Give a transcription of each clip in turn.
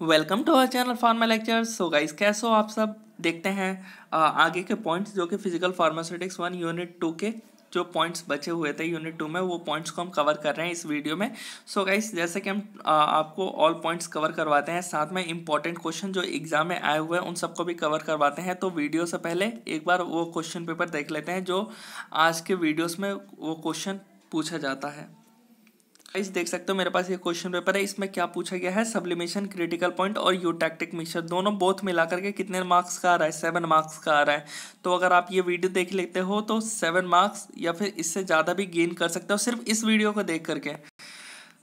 Welcome to our channel pharma lectures. So guys, कैसे हो आप सब। देखते हैं आगे के पॉइंट्स जो कि फिजिकल फार्मास्यूटिक्स 1 यूनिट 2 के जो पॉइंट्स बचे हुए थे यूनिट 2 में, वो पॉइंट्स को हम कवर कर रहे हैं इस वीडियो में। सो गाइस, जैसे कि हम आपको ऑल पॉइंट्स कवर करवाते हैं, साथ में इंपॉर्टेंट क्वेश्चन जो एग्जाम में आए हुए हैं उन सबको भी कवर करवाते हैं। तो वीडियो से पहले एक बार वो क्वेश्चन पेपर देख लेते हैं जो आज के वीडियोज़ में वो क्वेश्चन पूछा जाता है। गाइस, देख सकते हो मेरे पास ये क्वेश्चन पेपर है। इसमें क्या पूछा गया है, सब्लिमेशन, क्रिटिकल पॉइंट और यूटैक्टिक मिक्सचर दोनों बोथ मिलाकर के कितने मार्क्स का आ रहा है, 7 मार्क्स का आ रहा है। तो अगर आप ये वीडियो देख लेते हो तो 7 मार्क्स या फिर इससे ज़्यादा भी गेन कर सकते हो सिर्फ इस वीडियो को देख करके।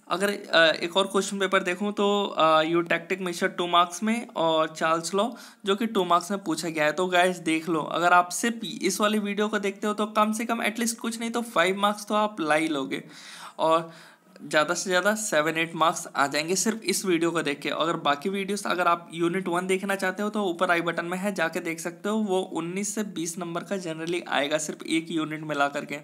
अगर एक और क्वेश्चन पेपर देखूं तो यूटैक्टिक मिक्सचर 2 मार्क्स में और चार्ल्स लॉ जो कि 2 मार्क्स में पूछा गया है। तो गाइस देख लो, अगर आप सिर्फ इस वाली वीडियो को देखते हो तो कम से कम एटलीस्ट कुछ नहीं तो 5 मार्क्स तो आप ला ही लोगे, और ज़्यादा से ज़्यादा 7-8 मार्क्स आ जाएंगे सिर्फ इस वीडियो को देख के। अगर बाकी वीडियोस अगर आप यूनिट 1 देखना चाहते हो तो ऊपर आई बटन में है, जाके देख सकते हो। वो 19 से 20 नंबर का जनरली आएगा सिर्फ एक यूनिट मिला करके।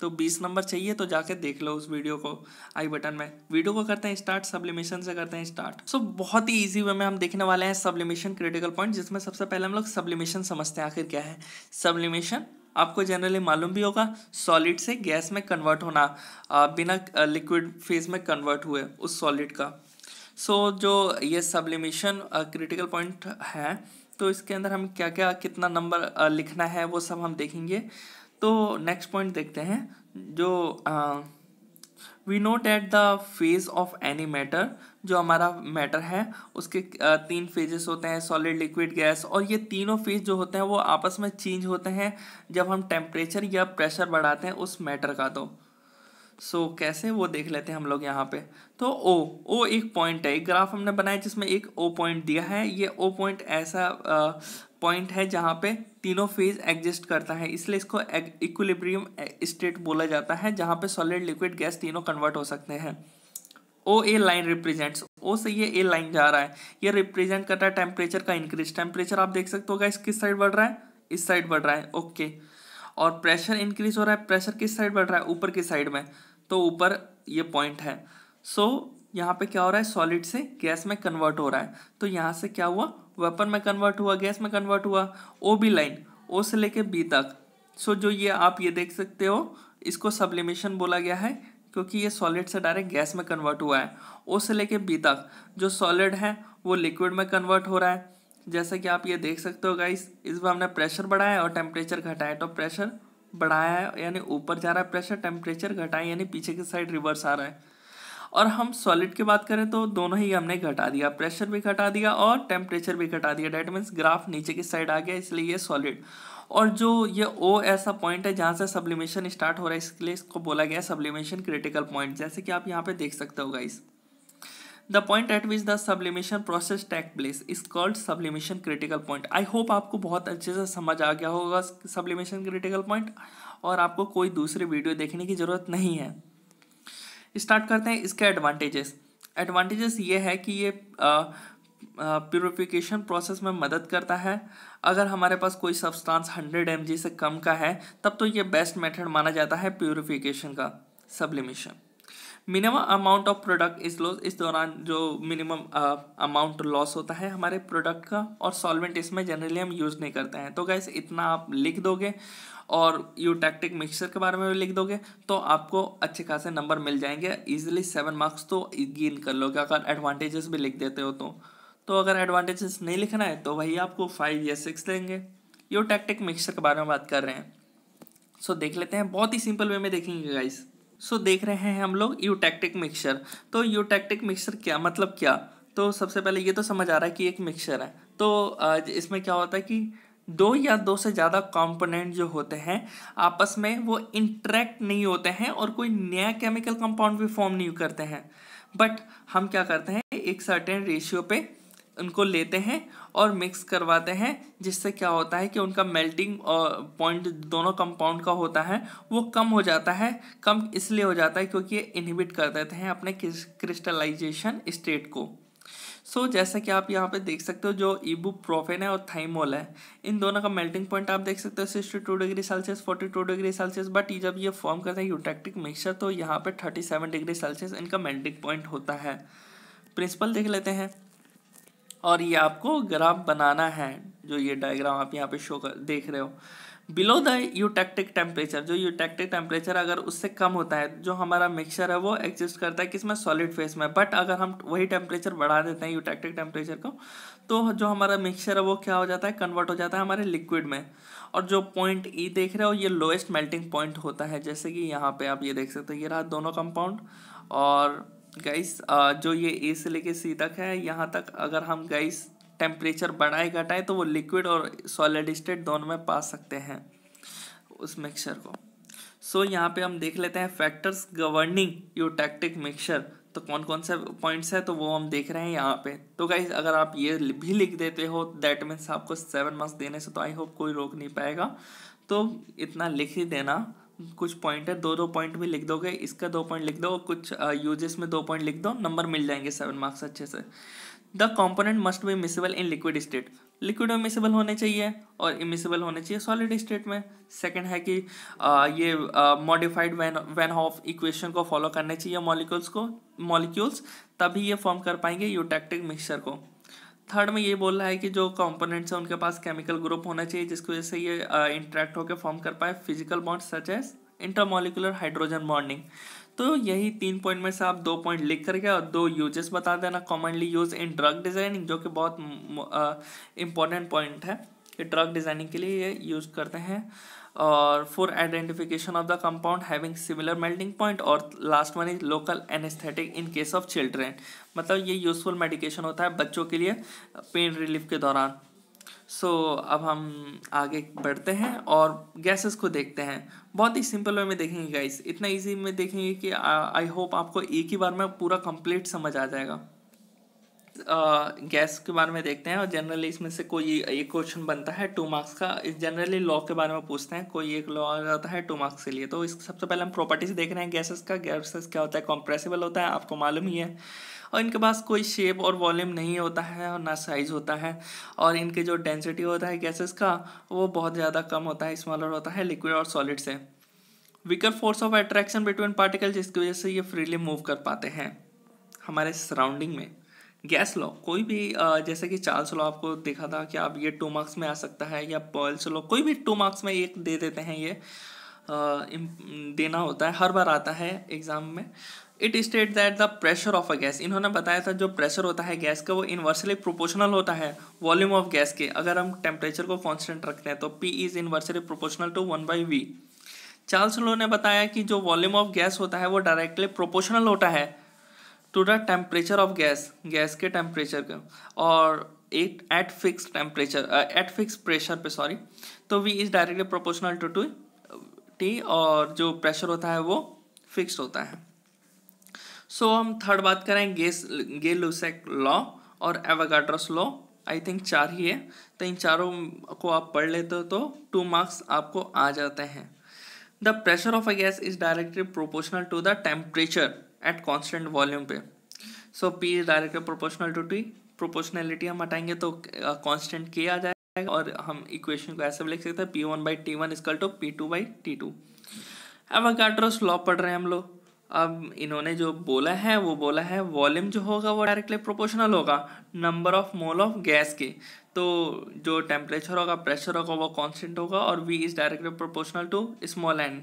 तो 20 नंबर चाहिए तो जाके देख लो उस वीडियो को आई बटन में। वीडियो को करते हैं स्टार्ट, सब्लिमेशन से करते हैं स्टार्ट। सो बहुत ही ईजी वे में हम देखने वाले हैं सब्लिमेशन क्रिटिकल पॉइंट, जिसमें सबसे पहले हम लोग सब्लिमेशन समझते हैं आखिर क्या है। सब्लिमेशन आपको जनरली मालूम भी होगा, सॉलिड से गैस में कन्वर्ट होना, बिना लिक्विड फेज में कन्वर्ट हुए उस सॉलिड का। सो जो ये सब्लिमेशन क्रिटिकल पॉइंट है, तो इसके अंदर हम क्या क्या कितना नंबर लिखना है वो सब हम देखेंगे। तो नेक्स्ट पॉइंट देखते हैं, जो we note at the phase of any matter. जो हमारा मैटर है उसके 3 फेजेस होते हैं, सॉलिड, लिक्विड, गैस। और ये तीनों फेज जो होते हैं वो आपस में चेंज होते हैं जब हम टेम्परेचर या प्रेशर बढ़ाते हैं उस मैटर का। तो कैसे वो देख लेते हैं हम लोग यहाँ पे। तो ओ एक पॉइंट है, एक ग्राफ हमने बनाया जिसमें एक ओ पॉइंट दिया है। ये ओ पॉइंट ऐसा पॉइंट है जहाँ पे तीनों फेज एग्जिस्ट करता है, इसलिए इसको इक्विलिब्रियम स्टेट बोला जाता है, जहाँ पे सॉलिड, लिक्विड, गैस तीनों कन्वर्ट हो सकते हैं। ओ ए लाइन रिप्रेजेंट्स, ओ से ये ए लाइन जा रहा है, ये रिप्रेजेंट करता है टेम्परेचर का इंक्रीज। टेम्परेचर आप देख सकते हो गाइस किस साइड बढ़ रहा है, इस साइड बढ़ रहा है, ओके। और प्रेशर इंक्रीज हो रहा है, प्रेशर किस साइड बढ़ रहा है, ऊपर की साइड में, तो ऊपर ये पॉइंट है। यहाँ पे क्या हो रहा है, सॉलिड से गैस में कन्वर्ट हो रहा है। तो यहाँ से क्या हुआ, वेपर में कन्वर्ट हुआ, गैस में कन्वर्ट हुआ। ओ बी लाइन, ओ से लेके बी तक। जो ये आप ये देख सकते हो, इसको सब्लिमेशन बोला गया है क्योंकि ये सॉलिड से डायरेक्ट गैस में कन्वर्ट हुआ है। ओ से लेके बी तक जो सॉलिड है वो लिक्विड में कन्वर्ट हो रहा है। जैसे कि आप ये देख सकते हो गाइस, इस बार हमने प्रेशर बढ़ाया और टेम्परेचर घटाया। तो प्रेशर बढ़ाया है यानी ऊपर जा रहा है प्रेशर, टेम्परेचर घटाया यानी पीछे की साइड रिवर्स आ रहा है। और हम सॉलिड की बात करें तो दोनों ही हमने घटा दिया, प्रेशर भी घटा दिया और टेम्परेचर भी घटा दिया। डेट मीन्स ग्राफ नीचे की साइड आ गया, इसलिए ये सॉलिड। और जो ये ओ ऐसा पॉइंट है जहाँ से सब्लिमेशन स्टार्ट हो रहा है, इसके लिए इसको बोला गया सब्लिमेशन क्रिटिकल पॉइंट। जैसे कि आप यहाँ पे देख सकते हो guys, the point at which the sublimation process take place is called sublimation critical point. I hope आपको बहुत अच्छे से समझ आ गया होगा सब्लिमेशन क्रिटिकल पॉइंट, और आपको कोई दूसरी वीडियो देखने की जरूरत नहीं है। स्टार्ट करते हैं इसके एडवांटेजेस ये है कि ये प्यूरिफिकेशन प्रोसेस में मदद करता है। अगर हमारे पास कोई सब्सटेंस 100 mg से कम का है तब तो ये बेस्ट मेथड माना जाता है प्यूरिफिकेशन का, sublimation. Minimum amount of product is loss, इस दौरान जो मिनिमम अमाउंट लॉस होता है हमारे प्रोडक्ट का। और सॉल्वेंट इसमें जनरली हम यूज़ नहीं करते हैं। तो गाइस इतना आप लिख दोगे और यूटैक्टिक मिक्सचर के बारे में भी लिख दोगे तो आपको अच्छे खासे नंबर मिल जाएंगे। इजीली 7 मार्क्स तो गेन कर लोगे अगर एडवांटेजेस भी लिख देते हो तो अगर एडवांटेजेस नहीं लिखना है तो वही आपको 5 या 6 देंगे। यूटैक्टिक मिक्सचर के बारे में बात कर रहे हैं। देख लेते हैं, बहुत ही सिंपल वे में देखेंगे गाइस। देख रहे हैं हम लोग यूटैक्टिक मिक्सचर। तो यूटैक्टिक मिक्सचर क्या मतलब क्या, तो सबसे पहले ये तो समझ आ रहा है कि एक मिक्सचर है। तो इसमें क्या होता है कि 2 या 2 से ज़्यादा कंपोनेंट जो होते हैं आपस में वो इंटरेक्ट नहीं होते हैं और कोई नया केमिकल कंपाउंड भी फॉर्म नहीं करते हैं। बट हम क्या करते हैं, एक सर्टेन रेशियो पे उनको लेते हैं और मिक्स करवाते हैं, जिससे क्या होता है कि उनका मेल्टिंग पॉइंट दोनों कंपाउंड का होता है वो कम हो जाता है। कम इसलिए हो जाता है क्योंकि ये इनहिबिट कर देते हैं अपने क्रिस्टलाइजेशन स्टेट को। जैसा कि आप यहाँ पे देख सकते हो, जो इबुप्रोफेन है और थाइमोल है, इन दोनों का मेल्टिंग पॉइंट आप देख सकते हो 62 degree Celsius, 42 degree Celsius. But जब ये फॉर्म करते हैं यूटैक्टिक मिक्सचर तो यहाँ पे 37 डिग्री सेल्सियस इनका मेल्टिंग पॉइंट होता है। प्रिंसिपल देख लेते हैं। और ये आपको ग्राफ बनाना है, जो ये डायग्राम आप यहाँ पे शो कर देख रहे हो। बिलो द यूटेक्टिक टेम्परेचर, जो यूटेक्टिक टेम्परेचर अगर उससे कम होता है, जो हमारा मिक्सचर है वो एग्जिस्ट करता है किसमें, सॉलिड फेस में। बट अगर हम वही टेम्परेचर बढ़ा देते हैं यूटेक्टिक टेम्परेचर को, तो जो हमारा मिक्सचर है वो क्या हो जाता है, कन्वर्ट हो जाता है हमारे लिक्विड में। और जो पॉइंट ई देख रहे हो ये लोएस्ट मेल्टिंग पॉइंट होता है, जैसे कि यहाँ पे आप ये देख सकते हो, ये रहा दोनों कंपाउंड। और गाइस जो ये ए से लेके सी तक है, यहाँ तक अगर हम गाइस टेम्परेचर बढ़ाए घटाए तो वो लिक्विड और सॉलिड स्टेट दोनों में पा सकते हैं उस मिक्सचर को। सो यहाँ पे हम देख लेते हैं फैक्टर्स गवर्निंग यूटेक्टिक मिक्सचर, तो कौन कौन से पॉइंट्स है तो वो हम देख रहे हैं यहाँ पे। तो गाइस अगर आप ये भी लिख देते हो दैट मीन्स आपको 7 मार्क्स देने से तो आई होप कोई रोक नहीं पाएगा। तो इतना लिख ही देना, कुछ पॉइंट है, दो पॉइंट भी लिख दोगे, इसका 2 पॉइंट लिख दो, कुछ यूजेस में 2 पॉइंट लिख दो, नंबर मिल जाएंगे 7 मार्क्स अच्छे से। The component must be miscible in liquid state, liquid में मिसिबल होने चाहिए और इमिसिबल होने चाहिए सॉलिड स्टेट में। सेकंड है कि ये मॉडिफाइड वैन हॉफ इक्वेशन को फॉलो करने चाहिए मॉलिक्यूल्स, तभी ये फॉर्म कर पाएंगे यूटेक्टिक मिक्सचर को। थर्ड में ये बोल रहा है कि जो कंपोनेंट्स हैं उनके पास केमिकल ग्रुप होना चाहिए जिसकी वजह से ये इंटरेक्ट होकर फॉर्म कर पाए physical bond such as intermolecular hydrogen bonding. तो यही 3 पॉइंट में से आप 2 पॉइंट लिख करके और 2 यूजेस बता देना, commonly use in drug designing, जो कि बहुत इंपॉर्टेंट पॉइंट है कि ड्रग डिजाइनिंग के लिए ये यूज करते हैं। और for identification of the compound having similar melting point, और last one is local anaesthetic in case of children, मतलब ये यूजफुल मेडिकेशन होता है बच्चों के लिए पेन रिलीफ के दौरान। अब हम आगे बढ़ते हैं और गैसेस को देखते हैं। बहुत ही सिंपल वे में देखेंगे गाइस, इतना इजी में देखेंगे कि आई होप आपको एक ही बार में पूरा कंप्लीट समझ आ जाएगा। गैस के बारे में देखते हैं और जनरली इसमें से कोई एक क्वेश्चन बनता है 2 मार्क्स का। जनरली लॉ के बारे में पूछते हैं, कोई एक लॉ आ जाता है 2 मार्क्स के लिए। तो इस सबसे पहले हम प्रॉपर्टीज देख रहे हैं गैसेस का। गैसेस क्या होता है, कॉम्प्रेसिबल होता है, आपको मालूम ही है, और इनके पास कोई शेप और वॉल्यूम नहीं होता है और ना साइज होता है, और इनके जो डेंसिटी होता है गैसेस का वो बहुत ज़्यादा कम होता है, स्मॉलर होता है लिक्विड और सॉलिड से। Weaker force of attraction between particle, जिसकी वजह से ये फ्रीली मूव कर पाते हैं हमारे सराउंडिंग में। गैस लॉ, कोई भी जैसे कि चार्ल्स लॉ आपको देखा था कि आप ये 2 मार्क्स में आ सकता है, या पॉल्स लॉ कोई भी 2 मार्क्स में एक दे देते हैं, ये देना होता है, हर बार आता है एग्जाम में। It state that the pressure of a gas, इन्होंने बताया था जो प्रेशर होता है गैस का वो इन्वर्सली प्रोपोर्शनल होता है वॉल्यूम ऑफ गैस के। अगर हम टेम्परेचर को कांस्टेंट रखते हैं तो P is inversely proportional to 1/V। Charles law ने बताया कि जो वॉल्यूम ऑफ गैस होता है वो डायरेक्टली प्रोपोर्शनल होता है to the temperature of gas के टेम्परेचर का, और एट फिक्स प्रेशर पे सॉरी, तो V is directly proportional to T, और जो प्रेशर होता है वो फिक्स्ड होता है। हम थर्ड बात करें गे-लुसेक लॉ और एवोगाड्रोस लॉ। आई थिंक 4 ही है, तो इन चारों को आप पढ़ लेते हो तो 2 मार्क्स आपको आ जाते हैं। The pressure of a gas is directly proportional to the temperature at constant volume पे। P is directly proportional to T, proportionality हम हटाएंगे तो कांस्टेंट K आ जाएगा, और हम इक्वेशन को ऐसे भी लिख सकते हैं P1/T1 equal to P2/T2। Avogadro's law पढ़ रहे हैं हम लोग। अब इन्होंने जो बोला है वो बोला है वॉल्यूम जो होगा वो डायरेक्टली प्रोपोर्शनल होगा number of mole of gas के। तो जो टेम्परेचर होगा, प्रेशर होगा, वो कांस्टेंट होगा, और V is directly proportional to small n.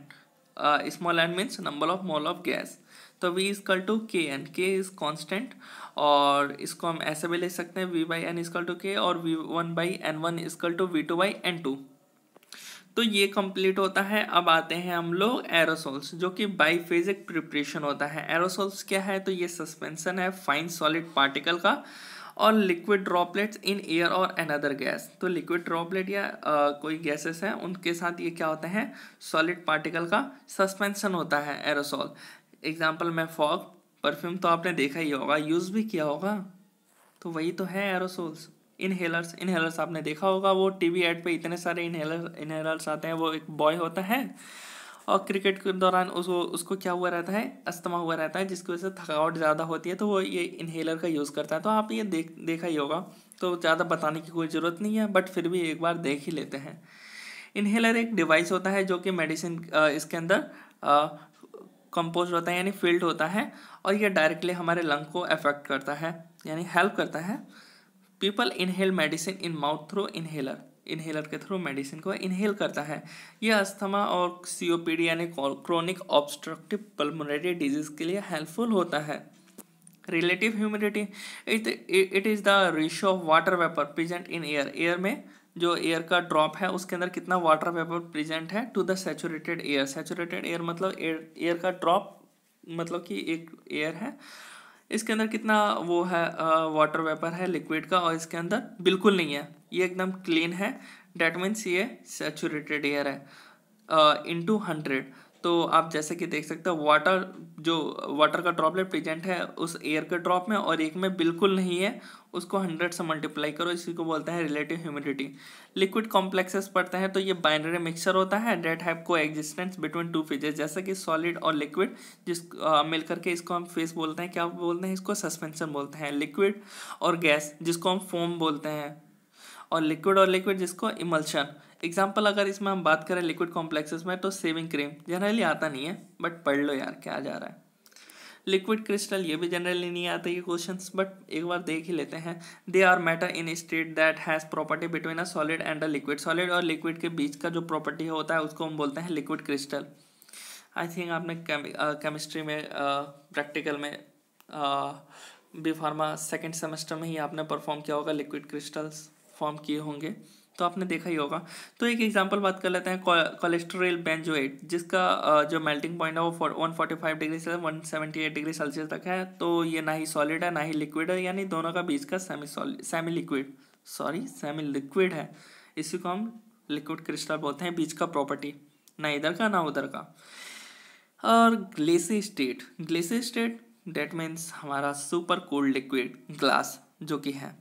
Small n means number of mole of gas, तो V is equal to Kn, K is constant, और इसको हम ऐसे भी ले सकते हैं V/N is equal to K, और V1/N1 is equal to V2/N2। तो ये कंप्लीट होता है। अब आते हैं हम लोग एरोसोल्स, जो कि बाईफेजिक प्रिपरेशन होता है। एरोसोल्स क्या है, तो ये सस्पेंशन है फाइन सॉलिड पार्टिकल का और लिक्विड ड्रॉपलेट्स इन एयर और अनदर गैस। तो लिक्विड ड्रॉपलेट या कोई गैसेस हैं उनके साथ ये क्या होता है, सॉलिड पार्टिकल का सस्पेंशन होता है एरोसोल। एग्जाम्पल में फॉग, परफ्यूम तो आपने देखा ही होगा, यूज़ भी किया होगा, तो वही तो है एरोसोल्स। इनहेलर्स आपने देखा होगा, वो टीवी एड पे इतने सारे इनहेलर्स आते हैं। वो एक बॉय होता है और क्रिकेट के दौरान उसको क्या हुआ रहता है, अस्थमा हुआ रहता है, जिसकी वजह से थकावट ज़्यादा होती है, तो वो ये इनहेलर का यूज़ करता है। तो आप ये देखा ही होगा, तो ज़्यादा बताने की कोई ज़रूरत नहीं है, बट फिर भी एक बार देख ही लेते हैं। इनहेलर एक डिवाइस होता है जो कि मेडिसिन इसके अंदर कंपोज होता है, यानी फिल्ड होता है, और ये डायरेक्टली हमारे लंग को अफेक्ट करता है, यानी हेल्प करता है people inhale medicine in mouth through inhaler, inhaler के थ्रू मेडिसिन को इनहेल करता है। यह अस्थमा और सीओपीडी यानी क्रोनिक ऑब्स्ट्रक्टिव पल्मोनरी डिजीज के लिए हेल्पफुल होता है। Relative humidity, it is the ratio of water vapour present in air, air में जो एयर का ड्रॉप है उसके अंदर कितना वाटर वेपर प्रेजेंट है to the saturated air. Saturated air मतलब एयर का ड्रॉप, मतलब कि एक एयर है इसके अंदर कितना वो है वाटर वेपर है लिक्विड का, और इसके अंदर बिल्कुल नहीं है, ये एकदम क्लीन है, डेट मीन्स ये सैचुरेटेड एयर है इनटू 100। तो आप जैसे कि देख सकते हो वाटर, जो वाटर का ड्रॉपलेट प्रेजेंट है उस एयर के ड्रॉप में और एक में बिल्कुल नहीं है, उसको 100 से मल्टीप्लाई करो, इसी को बोलते हैं रिलेटिव ह्यूमिडिटी। लिक्विड कॉम्प्लेक्सेस पढ़ते हैं तो ये बाइनरी मिक्सचर होता है डेट हैव को एग्जिस्टेंस बिटवीन टू फेजेस, जैसे कि सॉलिड और लिक्विड जिस मिलकर के इसको हम फेस बोलते हैं, क्या बोलते हैं इसको, सस्पेंशन बोलते हैं। लिक्विड और गैस जिसको हम फोम बोलते हैं, और लिक्विड जिसको इमल्शन। एग्जाम्पल अगर इसमें हम बात करें लिक्विड कॉम्प्लेक्सेस में तो सेविंग क्रीम, जनरली आता नहीं है बट पढ़ लो यार क्या जा रहा है। लिक्विड क्रिस्टल, ये भी जनरली नहीं आते ये क्वेश्चंस बट एक बार देख ही लेते हैं। They are matter in state that has property between a solid and a liquid, solid और लिक्विड के बीच का जो प्रॉपर्टी होता है उसको हम बोलते हैं लिक्विड क्रिस्टल। आई थिंक आपने केमिस्ट्री में प्रैक्टिकल में बी फार्मा सेकेंड सेमेस्टर में ही आपने परफॉर्म किया होगा, लिक्विड क्रिस्टल्स फॉर्म किए होंगे तो आपने देखा ही होगा। तो एक एग्जांपल बात कर लेते हैं, कोलेस्टेरॉल बेंजोएट जिसका जो मेल्टिंग पॉइंट है वो 145 डिग्री से 178 डिग्री सेल्सियस तक है। तो ये ना ही सॉलिड है ना ही लिक्विड है, यानी दोनों का बीच का सेमी लिक्विड है, इसी को हम लिक्विड क्रिस्टल बोलते हैं। बीच का प्रॉपर्टी ना इधर का ना उधर का। और ग्लेसी स्टेट डेट मीन्स हमारा सुपर कूल्ड लिक्विड ग्लास जो कि है,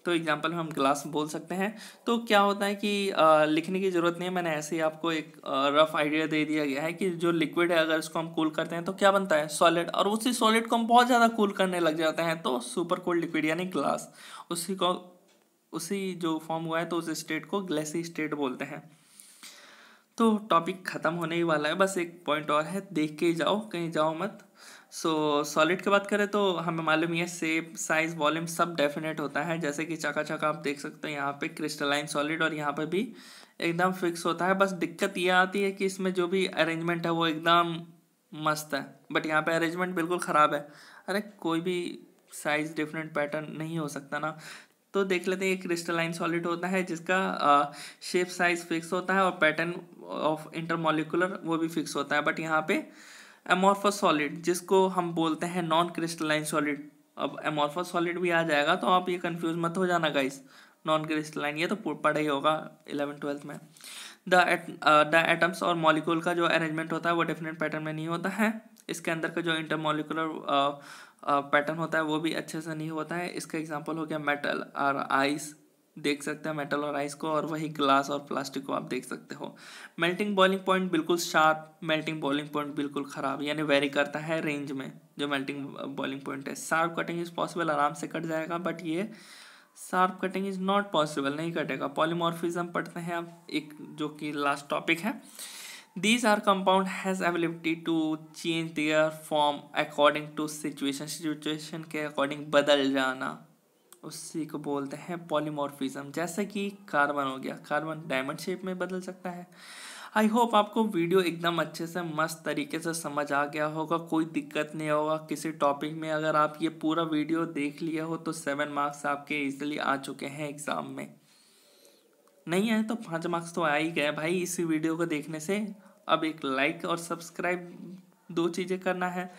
तो एग्जांपल में हम ग्लास बोल सकते हैं। तो क्या होता है कि लिखने की ज़रूरत नहीं है, मैंने ऐसे ही आपको एक रफ आइडिया दे दिया गया है कि जो लिक्विड है अगर इसको हम कूल करते हैं तो क्या बनता है, सॉलिड, और उसी सॉलिड को हम बहुत ज़्यादा कूल करने लग जाते हैं तो सुपर कोल्ड लिक्विड यानी ग्लास, उसी जो फॉर्म हुआ है तो उस स्टेट को ग्लेसी स्टेट बोलते हैं। तो टॉपिक ख़त्म होने ही वाला है, बस एक पॉइंट और है, देख के ही जाओ, कहीं जाओ मत। सॉलिड की बात करें तो हमें मालूम है शेप साइज वॉल्यूम सब डेफिनेट होता है, जैसे कि चकाचक आप देख सकते हैं यहाँ पे क्रिस्टलाइन सॉलिड और यहाँ पे भी एकदम फिक्स होता है। बस दिक्कत ये आती है कि इसमें जो भी अरेंजमेंट है वो एकदम मस्त है, बट यहाँ पे अरेंजमेंट बिल्कुल ख़राब है। अरे कोई भी साइज डिफरेंट पैटर्न नहीं हो सकता ना। तो देख लेते हैं, एक क्रिस्टलाइन सॉलिड होता है जिसका शेप साइज फिक्स होता है और पैटर्न ऑफ इंटरमॉलिकुलर वो भी फिक्स होता है। बट यहाँ पे एमॉर्फस सॉलिड जिसको हम बोलते हैं नॉन क्रिस्टलाइन सॉलिड, अब एमॉर्फस सॉलिड भी आ जाएगा तो आप ये कंफ्यूज मत हो जाना गाइस, नॉन क्रिस्टलाइन ये तो पढ़ा ही होगा 11th-12th में। द एटम्स और मॉलिक्यूल का जो अरेंजमेंट होता है वो डेफिनेट पैटर्न में नहीं होता है। इसके अंदर का जो इंटरमॉलिकुलर पैटर्न होता है वो भी अच्छे से नहीं होता है। इसका एग्जांपल हो गया मेटल और आइस, देख सकते हैं मेटल और आइस को, और वही ग्लास और प्लास्टिक को आप देख सकते हो। मेल्टिंग बॉइलिंग पॉइंट बिल्कुल शार्प, मेल्टिंग बॉइलिंग पॉइंट बिल्कुल ख़राब, यानी वेरी करता है रेंज में जो मेल्टिंग बॉइलिंग पॉइंट है। शार्प कटिंग इज़ पॉसिबल, आराम से कट जाएगा, बट ये sharp cutting is not possible, नहीं कटेगा। पॉलीमॉर्फिज्म पढ़ते हैं आप, एक जो कि लास्ट टॉपिक है। These are compound has ability to change their form according to situation के अकॉर्डिंग बदल जाना, उसी को बोलते हैं पॉलीमॉर्फिज्म। जैसे कि कार्बन हो गया, कार्बन डायमंड शेप में बदल सकता है। आई होप आपको वीडियो एकदम अच्छे से मस्त तरीके से समझ आ गया होगा, कोई दिक्कत नहीं होगा किसी टॉपिक में। अगर आप ये पूरा वीडियो देख लिए हो तो 7 मार्क्स आपके इजीली आ चुके हैं एग्ज़ाम में, नहीं आए तो 5 मार्क्स तो आ ही गए भाई इसी वीडियो को देखने से। अब एक लाइक और सब्सक्राइब 2 चीज़ें करना है,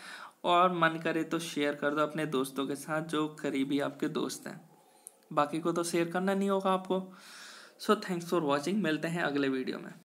और मन करे तो शेयर कर दो अपने दोस्तों के साथ जो करीबी आपके दोस्त हैं, बाकी को तो शेयर करना नहीं होगा आपको। सो थैंक्स फॉर वॉचिंग, मिलते हैं अगले वीडियो में।